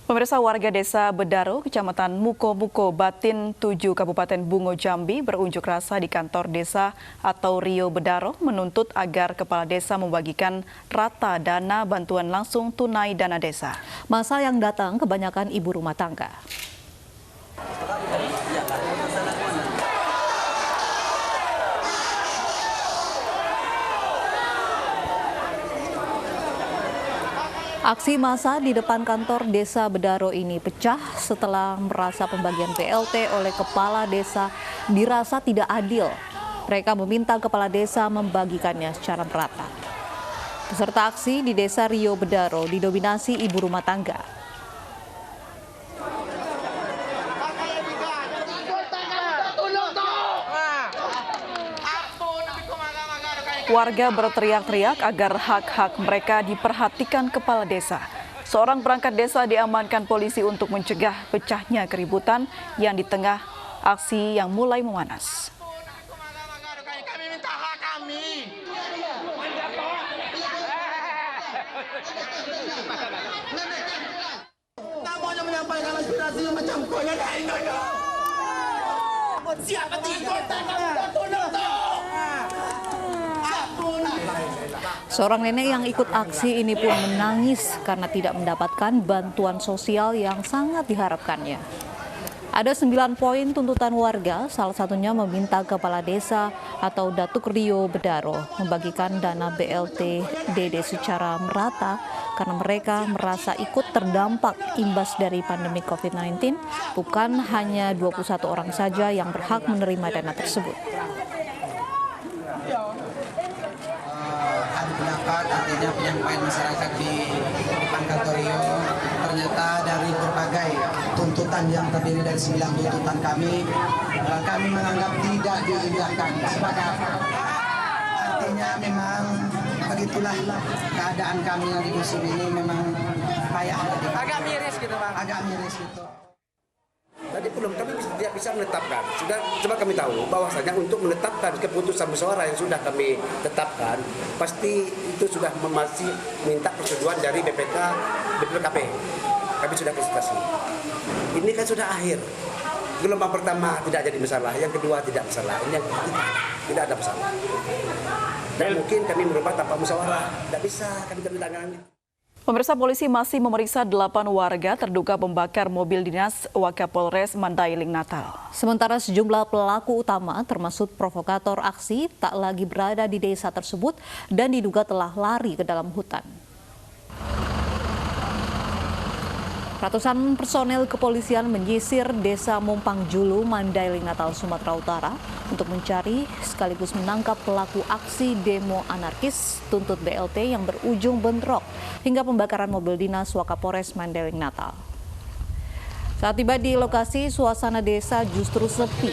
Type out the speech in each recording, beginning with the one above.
Pemirsa, warga desa Bedaro, Kecamatan Muko-Muko, Batin 7, Kabupaten Bungo, Jambi berunjuk rasa di kantor desa atau Rio Bedaro menuntut agar kepala desa membagikan rata dana bantuan langsung tunai dana desa. Masa yang datang kebanyakan ibu rumah tangga. Aksi massa di depan kantor desa Bedaro ini pecah setelah merasa pembagian BLT oleh kepala desa dirasa tidak adil. Mereka meminta kepala desa membagikannya secara merata. Peserta aksi di desa Rio Bedaro didominasi ibu rumah tangga. Warga berteriak-teriak agar hak-hak mereka diperhatikan kepala desa. Seorang perangkat desa diamankan polisi untuk mencegah pecahnya keributan yang di tengah aksi yang mulai memanas. Kami minta hak kami. Namanya menyampaikan aspirasi macam koyak ini. Siapa tidur? Seorang nenek yang ikut aksi ini pun menangis karena tidak mendapatkan bantuan sosial yang sangat diharapkannya. Ada 9 poin tuntutan warga, salah satunya meminta kepala desa atau Datuk Rio Bedaro membagikan dana BLT DD secara merata karena mereka merasa ikut terdampak imbas dari pandemi COVID-19, bukan hanya 21 orang saja yang berhak menerima dana tersebut. Pendapat artinya penyampaian masyarakat di depan kantor Rio, ternyata dari berbagai tuntutan yang terdiri dari 9 tuntutan kami menganggap tidak diindahkan sebagai apa. Artinya memang begitulah keadaan kami yang di musim ini, memang payah. Agak miris gitu, Bang. Agak miris gitu. Tadi belum kami tidak bisa menetapkan. Sudah coba kami tahu bahwasanya untuk menetapkan keputusan musyawarah yang sudah kami tetapkan, pasti itu sudah masih minta persetujuan dari BPK, BPKP. Kami sudah konsultasi. Ini kan sudah akhir. Gelombang pertama tidak jadi masalah, yang kedua tidak masalah, ini yang ketiga tidak ada masalah. Dan mungkin kami merubah tanpa musyawarah, tidak bisa kami tanda. Pemirsa, polisi masih memeriksa 8 warga terduga pembakar mobil dinas Wakapolres Mandailing Natal. Sementara sejumlah pelaku utama termasuk provokator aksi tak lagi berada di desa tersebut dan diduga telah lari ke dalam hutan. Ratusan personel kepolisian menyisir desa Mumpang Julu, Mandailing Natal, Sumatera Utara untuk mencari sekaligus menangkap pelaku aksi demo anarkis tuntut BLT yang berujung bentrok hingga pembakaran mobil dinas Wakapolres Mandailing Natal. Saat tiba di lokasi, suasana desa justru sepi.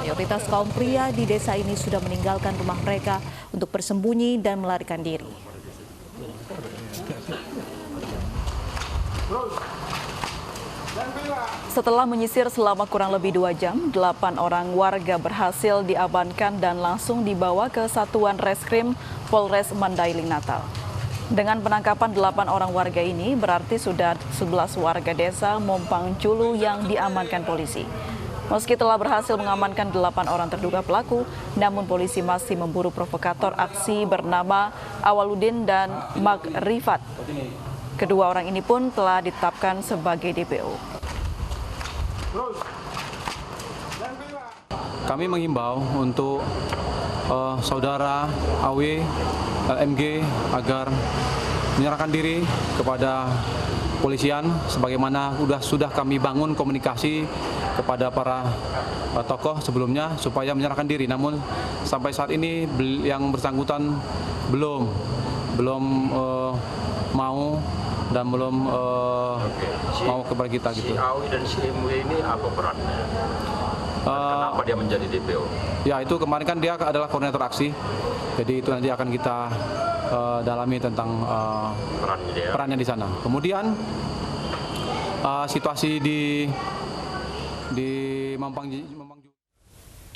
Mayoritas kaum pria di desa ini sudah meninggalkan rumah mereka untuk bersembunyi dan melarikan diri. Setelah menyisir selama kurang lebih 2 jam, 8 orang warga berhasil diamankan dan langsung dibawa ke Satuan Reskrim Polres Mandailing Natal. Dengan penangkapan 8 orang warga ini, berarti sudah 11 warga desa Mumpang Julu yang diamankan polisi. Meski telah berhasil mengamankan 8 orang terduga pelaku, namun polisi masih memburu provokator aksi bernama Awaludin dan Mak Rifat. Kedua orang ini pun telah ditetapkan sebagai DPO. Kami menghimbau untuk saudara AW, LMG agar menyerahkan diri kepada polisian sebagaimana sudah kami bangun komunikasi kepada para tokoh sebelumnya supaya menyerahkan diri. Namun sampai saat ini yang bersangkutan belum mau dan belum mau kepada kita gitu. Si Awi dan si MW ini apa perannya? Kenapa dia menjadi DPO? Ya, itu kemarin kan dia adalah koordinator aksi. Jadi itu nanti akan kita dalami tentang perannya di sana. Kemudian situasi di Mampang.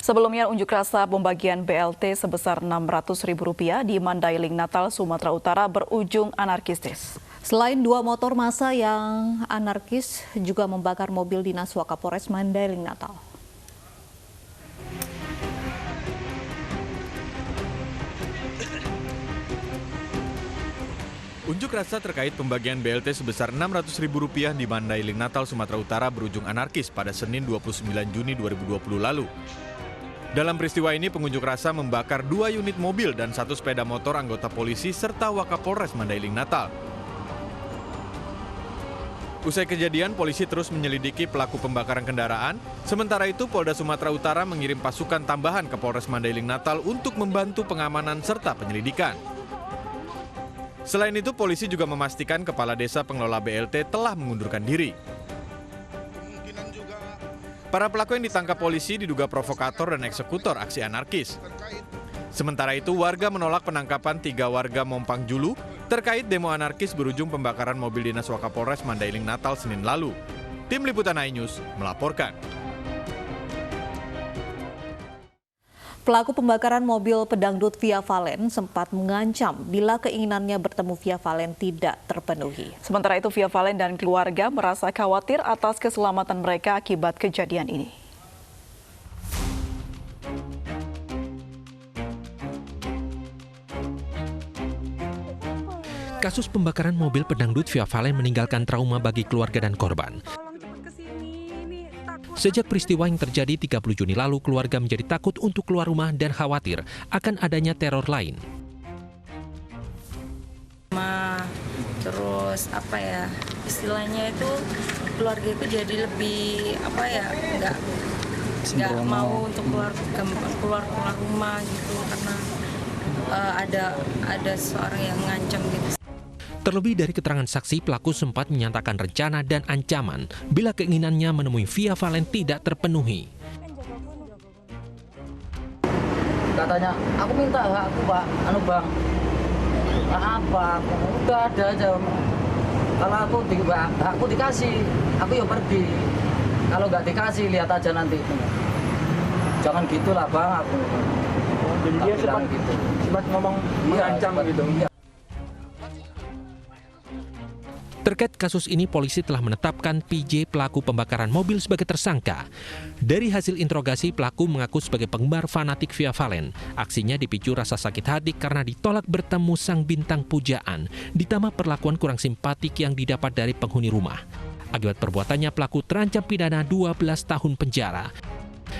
Sebelumnya, unjuk rasa pembagian BLT sebesar Rp600.000 di Mandailing, Natal, Sumatera Utara berujung anarkistis. Selain 2 motor massa yang anarkis, juga membakar mobil dinas Wakapolres Mandailing, Natal. Unjuk rasa terkait pembagian BLT sebesar Rp600.000 di Mandailing, Natal, Sumatera Utara berujung anarkis pada Senin 29 Juni 2020 lalu. Dalam peristiwa ini, pengunjuk rasa membakar 2 unit mobil dan 1 sepeda motor anggota polisi serta Wakapolres Mandailing, Natal. Usai kejadian, polisi terus menyelidiki pelaku pembakaran kendaraan. Sementara itu, Polda Sumatera Utara mengirim pasukan tambahan ke Polres Mandailing, Natal untuk membantu pengamanan serta penyelidikan. Selain itu, polisi juga memastikan kepala desa pengelola BLT telah mengundurkan diri. Para pelaku yang ditangkap polisi diduga provokator dan eksekutor aksi anarkis. Sementara itu, warga menolak penangkapan 3 warga Mompang Julu terkait demo anarkis berujung pembakaran mobil dinas Wakapolres Mandailing, Natal Senin lalu. Tim Liputan iNews melaporkan. Pelaku pembakaran mobil pedangdut Via Valen sempat mengancam bila keinginannya bertemu Via Valen tidak terpenuhi. Sementara itu, Via Valen dan keluarga merasa khawatir atas keselamatan mereka akibat kejadian ini. Kasus pembakaran mobil pedangdut Via Valen meninggalkan trauma bagi keluarga dan korban. Sejak peristiwa yang terjadi 30 Juni lalu, keluarga menjadi takut untuk keluar rumah dan khawatir akan adanya teror lain. Terus istilahnya itu keluarga itu jadi lebih nggak mau untuk keluar rumah gitu karena ada seorang yang ngancam gitu. Terlebih dari keterangan saksi, pelaku sempat menyatakan rencana dan ancaman bila keinginannya menemui Via Valen tidak terpenuhi. Katanya, aku minta hakku Pak, Bang. Apa? Udah ada aja. Kalau aku dikasih, aku ya pergi. Kalau nggak dikasih, lihat aja nanti. Jangan gitulah Bang, aku. Dan dia sempat ngomong mengancam gitu. Iya. Terkait kasus ini, polisi telah menetapkan PJ pelaku pembakaran mobil sebagai tersangka. Dari hasil interogasi, pelaku mengaku sebagai penggemar fanatik Via Valen. Aksinya dipicu rasa sakit hati karena ditolak bertemu sang bintang pujaan, ditambah perlakuan kurang simpatik yang didapat dari penghuni rumah. Akibat perbuatannya, pelaku terancam pidana 12 tahun penjara.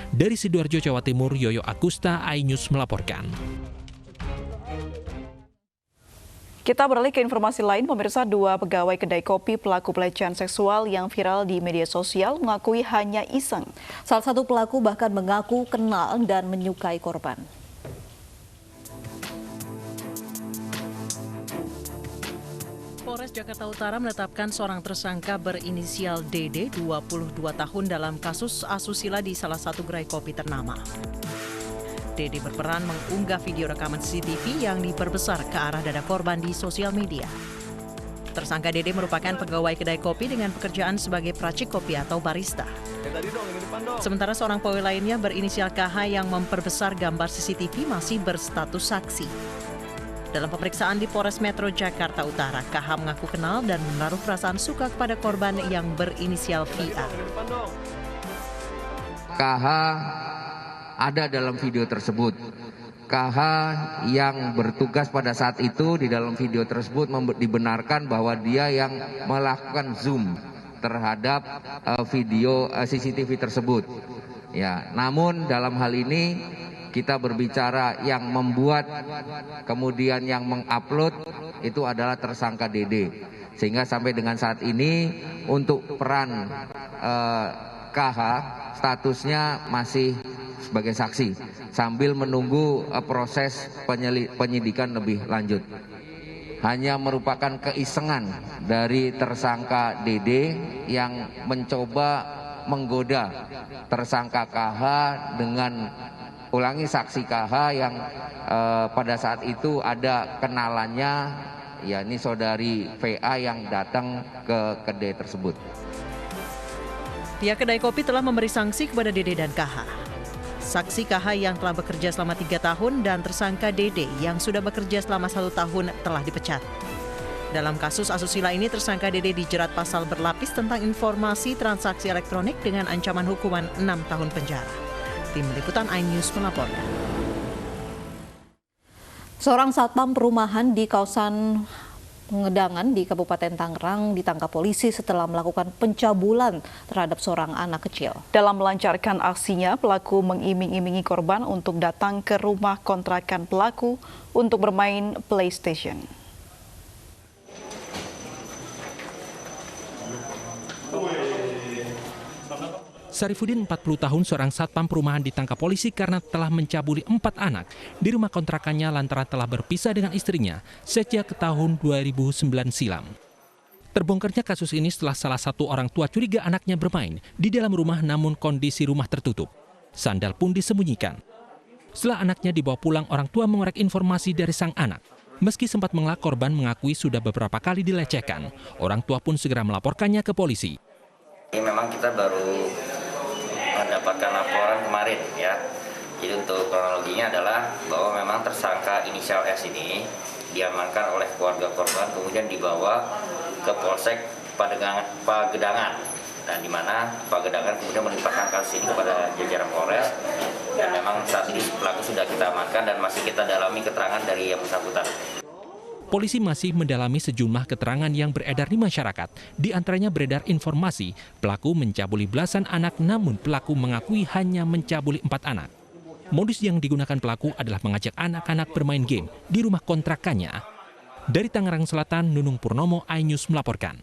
Dari Sidoarjo, Jawa Timur, Yoyo Agusta, iNews melaporkan. Kita beralih ke informasi lain, pemirsa. 2 pegawai kedai kopi pelaku pelecehan seksual yang viral di media sosial mengakui hanya iseng. Salah satu pelaku bahkan mengaku kenal dan menyukai korban. Polres Jakarta Utara menetapkan seorang tersangka berinisial DD, 22 tahun dalam kasus asusila di salah satu gerai kopi ternama. Dede berperan mengunggah video rekaman CCTV yang diperbesar ke arah dada korban di sosial media. Tersangka Dede merupakan pegawai kedai kopi dengan pekerjaan sebagai peracik kopi atau barista. Sementara seorang pegawai lainnya berinisial KH yang memperbesar gambar CCTV masih berstatus saksi. Dalam pemeriksaan di Polres Metro Jakarta Utara, KH mengaku kenal dan menaruh perasaan suka kepada korban yang berinisial VA. KH ada dalam video tersebut. KH yang bertugas pada saat itu di dalam video tersebut dibenarkan bahwa dia yang melakukan zoom terhadap video CCTV tersebut. Ya, namun dalam hal ini kita berbicara yang membuat kemudian yang mengupload itu adalah tersangka DD. Sehingga sampai dengan saat ini untuk peran KH statusnya masih sebagai saksi sambil menunggu proses penyidikan lebih lanjut. Hanya merupakan keisengan dari tersangka DD yang mencoba menggoda tersangka KH dengan saksi KH yang pada saat itu ada kenalannya, yakni saudari VA yang datang ke kedai tersebut. Pihak kedai kopi telah memberi sanksi kepada Dede dan KH. saksi KH yang telah bekerja selama 3 tahun dan tersangka DD yang sudah bekerja selama 1 tahun telah dipecat. Dalam kasus asusila ini, tersangka DD dijerat pasal berlapis tentang informasi transaksi elektronik dengan ancaman hukuman 6 tahun penjara. Tim Liputan iNews melaporkan. Seorang satpam perumahan di kawasan Pengedangan di Kabupaten Tangerang ditangkap polisi setelah melakukan pencabulan terhadap seorang anak kecil. Dalam melancarkan aksinya, pelaku mengiming-imingi korban untuk datang ke rumah kontrakan pelaku untuk bermain PlayStation. Sarifudin, 40 tahun, seorang satpam perumahan ditangkap polisi karena telah mencabuli 4 anak di rumah kontrakannya lantaran telah berpisah dengan istrinya sejak tahun 2009 silam. Terbongkarnya kasus ini setelah salah satu orang tua curiga anaknya bermain di dalam rumah namun kondisi rumah tertutup. Sandal pun disembunyikan. Setelah anaknya dibawa pulang, orang tua mengorek informasi dari sang anak. Meski sempat mengelak, korban mengakui sudah beberapa kali dilecehkan. Orang tua pun segera melaporkannya ke polisi. Ini memang kita baru mendapatkan laporan kemarin ya. Jadi untuk kronologinya adalah bahwa memang tersangka inisial S ini diamankan oleh keluarga korban, kemudian dibawa ke Polsek Pagedangan. Dan di mana Pagedangan kemudian melimpahkan kasus ini kepada jajaran Polres. Dan memang saat ini pelaku sudah kita amankan dan masih kita dalami keterangan dari yang bersangkutan. Polisi masih mendalami sejumlah keterangan yang beredar di masyarakat. Di antaranya beredar informasi pelaku mencabuli belasan anak, namun pelaku mengakui hanya mencabuli 4 anak. Modus yang digunakan pelaku adalah mengajak anak-anak bermain game di rumah kontrakannya. Dari Tangerang Selatan, Nunung Purnomo, iNews melaporkan.